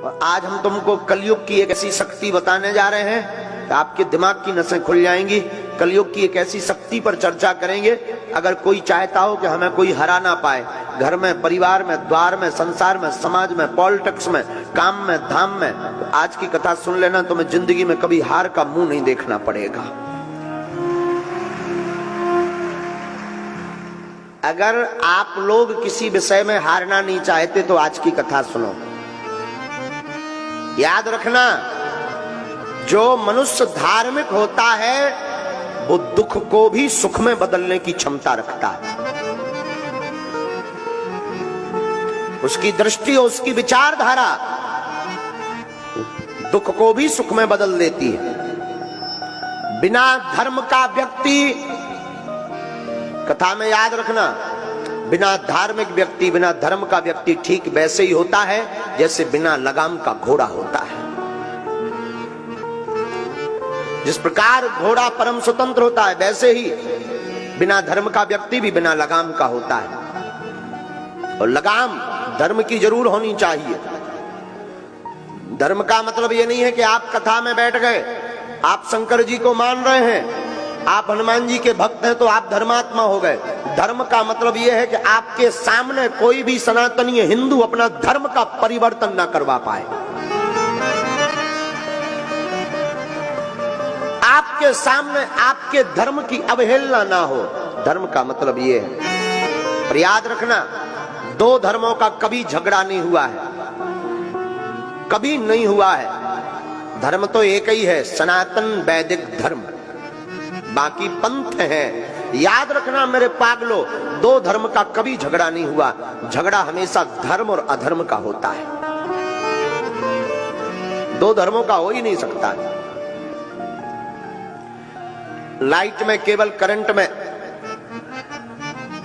और आज हम तुमको कलयुग की एक ऐसी शक्ति बताने जा रहे हैं कि आपके दिमाग की नसें खुल जाएंगी। कलयुग की एक ऐसी शक्ति पर चर्चा करेंगे, अगर कोई चाहता हो कि हमें कोई हरा ना पाए, घर में, परिवार में, द्वार में, संसार में, समाज में, पॉलिटिक्स में, काम में, धाम में, तो आज की कथा सुन लेना, तुम्हें जिंदगी में कभी हार का मुंह नहीं देखना पड़ेगा। अगर आप लोग किसी विषय में हारना नहीं चाहते तो आज की कथा सुनो। याद रखना, जो मनुष्य धार्मिक होता है वो दुख को भी सुख में बदलने की क्षमता रखता है। उसकी दृष्टि और उसकी विचारधारा दुख को भी सुख में बदल देती है। बिना धर्म का व्यक्ति, कथा में याद रखना, बिना धार्मिक व्यक्ति, बिना धर्म का व्यक्ति ठीक वैसे ही होता है जैसे बिना लगाम का घोड़ा होता है। जिस प्रकार घोड़ा परम स्वतंत्र होता है, वैसे ही बिना धर्म का व्यक्ति भी बिना लगाम का होता है। और लगाम धर्म की जरूर होनी चाहिए। धर्म का मतलब ये नहीं है कि आप कथा में बैठ गए, आप शंकर जी को मान रहे हैं, आप हनुमान जी के भक्त हैं तो आप धर्मात्मा हो गए। धर्म का मतलब यह है कि आपके सामने कोई भी सनातनी हिंदू अपना धर्म का परिवर्तन ना करवा पाए। आपके सामने आपके धर्म की अवहेलना ना हो। धर्म का मतलब यह है। पर याद रखना, दो धर्मों का कभी झगड़ा नहीं हुआ है, कभी नहीं हुआ है। धर्म तो एक ही है, सनातन वैदिक धर्म, बाकी पंथ हैं। याद रखना मेरे पागलो, दो धर्म का कभी झगड़ा नहीं हुआ। झगड़ा हमेशा धर्म और अधर्म का होता है। दो धर्मों का हो ही नहीं सकता। लाइट में केवल करंट में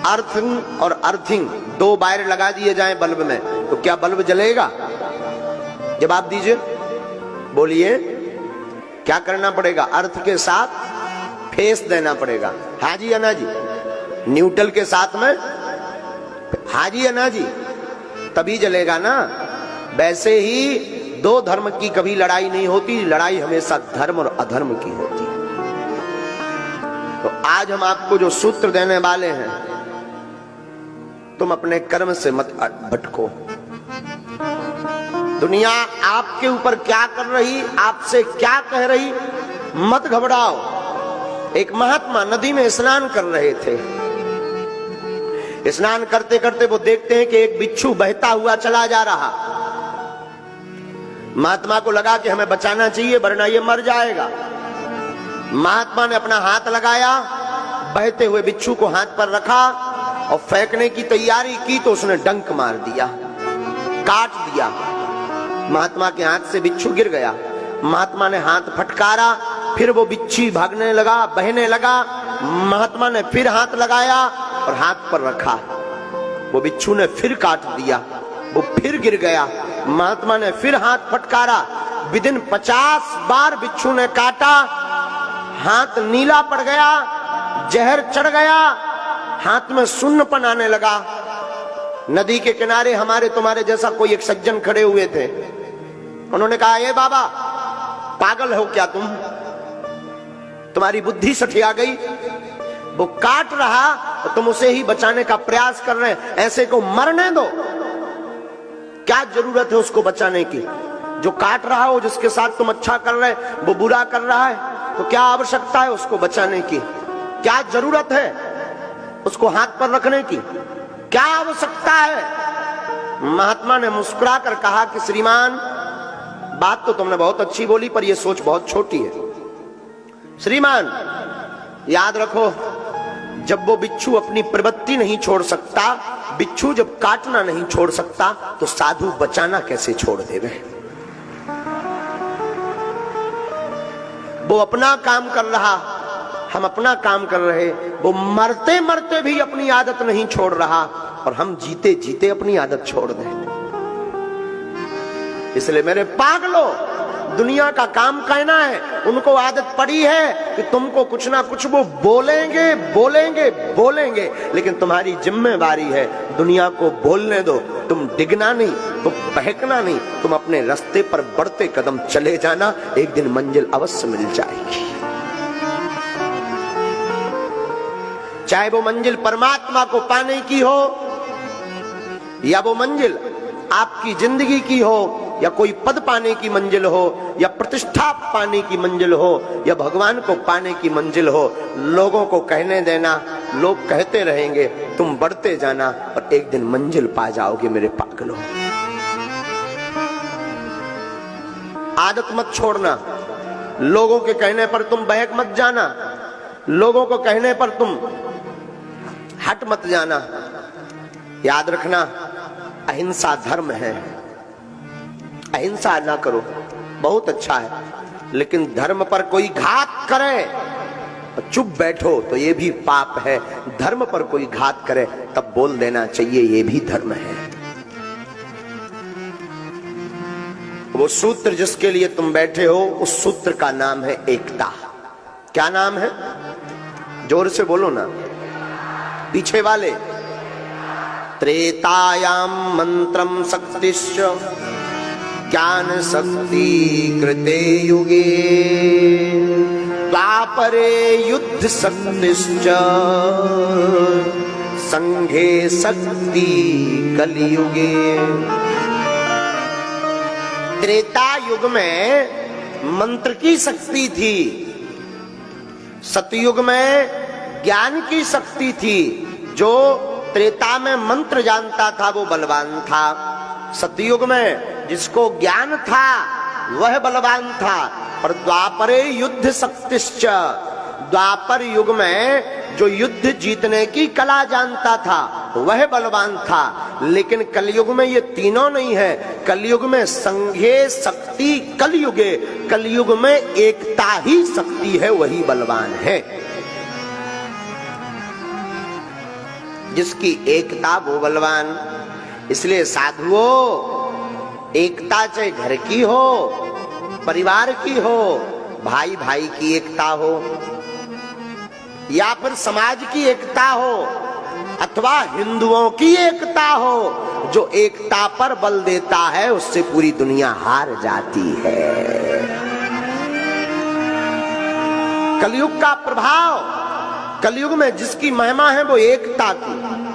अर्थिंग और अर्थिंग दो वायर लगा दिए जाएं बल्ब में, तो क्या बल्ब जलेगा? जवाब दीजिए, बोलिए, क्या करना पड़ेगा? अर्थ के साथ फेस देना पड़ेगा। हाजी अन्ना जी, न्यूट्रल के साथ में हाजी अन्ना जी, तभी जलेगा ना। वैसे ही दो धर्म की कभी लड़ाई नहीं होती, लड़ाई हमेशा धर्म और अधर्म की होती है। तो आज हम आपको जो सूत्र देने वाले हैं, तुम अपने कर्म से मत भटको। दुनिया आपके ऊपर क्या कर रही, आपसे क्या कह रही, मत घबराओ। एक महात्मा नदी में स्नान कर रहे थे। स्नान करते करते वो देखते हैं कि एक बिच्छू बहता हुआ चला जा रहा। महात्मा को लगा कि हमें बचाना चाहिए वरना ये मर जाएगा। महात्मा ने अपना हाथ लगाया, बहते हुए बिच्छू को हाथ पर रखा और फेंकने की तैयारी की तो उसने डंक मार दिया, काट दिया। महात्मा के हाथ से बिच्छू गिर गया। महात्मा ने हाथ फटकारा, फिर वो बिच्छू भागने लगा, बहने लगा। महात्मा ने फिर हाथ लगाया और हाथ पर रखा। वो बिच्छू ने फिर काट दिया, वो फिर गिर गया। महात्मा ने फिर हाथ फटकारा। विदिन 50 बार बिच्छू ने काटा। हाथ नीला पड़ गया, जहर चढ़ गया, हाथ में सुन्नपन आने लगा। नदी के किनारे हमारे तुम्हारे जैसा कोई एक सज्जन खड़े हुए थे। उन्होंने कहा, ए बाबा, पागल हो क्या तुम? तुम्हारी बुद्धि सठिया गई? वो काट रहा तो तुम उसे ही बचाने का प्रयास कर रहे हैं, ऐसे को मरने दो। क्या जरूरत है उसको बचाने की? जो काट रहा हो, जिसके साथ तुम अच्छा कर रहे, वो बुरा कर रहा है, तो क्या आवश्यकता है उसको बचाने की? क्या जरूरत है उसको हाथ पर रखने की? क्या आवश्यकता है? महात्मा ने मुस्कुरा कर कहा कि श्रीमान, बात तो तुमने बहुत अच्छी बोली पर यह सोच बहुत छोटी है। श्रीमान, याद रखो, जब वो बिच्छू अपनी प्रवृत्ति नहीं छोड़ सकता, बिच्छू जब काटना नहीं छोड़ सकता, तो साधु बचाना कैसे छोड़ देवे? वो अपना काम कर रहा, हम अपना काम कर रहे। वो मरते मरते भी अपनी आदत नहीं छोड़ रहा और हम जीते जीते अपनी आदत छोड़ दें। इसलिए मेरे पागलो, दुनिया का काम कहना है, उनको आदत पड़ी है कि तुमको कुछ ना कुछ वो बोलेंगे बोलेंगे बोलेंगे, लेकिन तुम्हारी जिम्मेवारी है दुनिया को बोलने दो। तुम डिगना नहीं, तो बहकना नहीं, तुम अपने रास्ते पर बढ़ते कदम चले जाना, एक दिन मंजिल अवश्य मिल जाएगी। चाहे वो मंजिल परमात्मा को पाने की हो, या वो मंजिल आपकी जिंदगी की हो, या कोई पद पाने की मंजिल हो, या प्रतिष्ठा पाने की मंजिल हो, या भगवान को पाने की मंजिल हो, लोगों को कहने देना, लोग कहते रहेंगे, तुम बढ़ते जाना और एक दिन मंजिल पा जाओगे मेरे पागलों। आदत मत छोड़ना, लोगों के कहने पर तुम बहक मत जाना, लोगों को कहने पर तुम हट मत जाना। याद रखना, अहिंसा धर्म है, अहिंसा ना करो, बहुत अच्छा है, लेकिन धर्म पर कोई घात करे और चुप बैठो तो ये भी पाप है। धर्म पर कोई घात करे तब बोल देना चाहिए ये भी धर्म है। वो सूत्र जिसके लिए तुम बैठे हो, उस सूत्र का नाम है एकता। क्या नाम है? जोर से बोलो ना, पीछे वाले। त्रेतायाम मंत्रम शक्तिश्च ज्ञान शक्ति कृते युगे, द्वापरे युद्ध शक्तिश्च संघे शक्ति कलियुगे। त्रेता युग में मंत्र की शक्ति थी, सतयुग में ज्ञान की शक्ति थी। जो त्रेता में मंत्र जानता था वो बलवान था, सतयुग में जिसको ज्ञान था वह बलवान था। पर द्वापरे युद्ध शक्तिश्च, द्वापर युग में जो युद्ध जीतने की कला जानता था वह बलवान था। लेकिन कलयुग में ये तीनों नहीं है, कलयुग में संघे शक्ति कलयुगे, कलयुग में एकता ही शक्ति है, वही बलवान है। जिसकी एकता वो बलवान। इसलिए साधुओं, एकता चाहे घर की हो, परिवार की हो, भाई भाई की एकता हो, या फिर समाज की एकता हो, अथवा हिंदुओं की एकता हो, जो एकता पर बल देता है उससे पूरी दुनिया हार जाती है। कलयुग का प्रभाव, कलयुग में जिसकी महिमा है वो एकता की।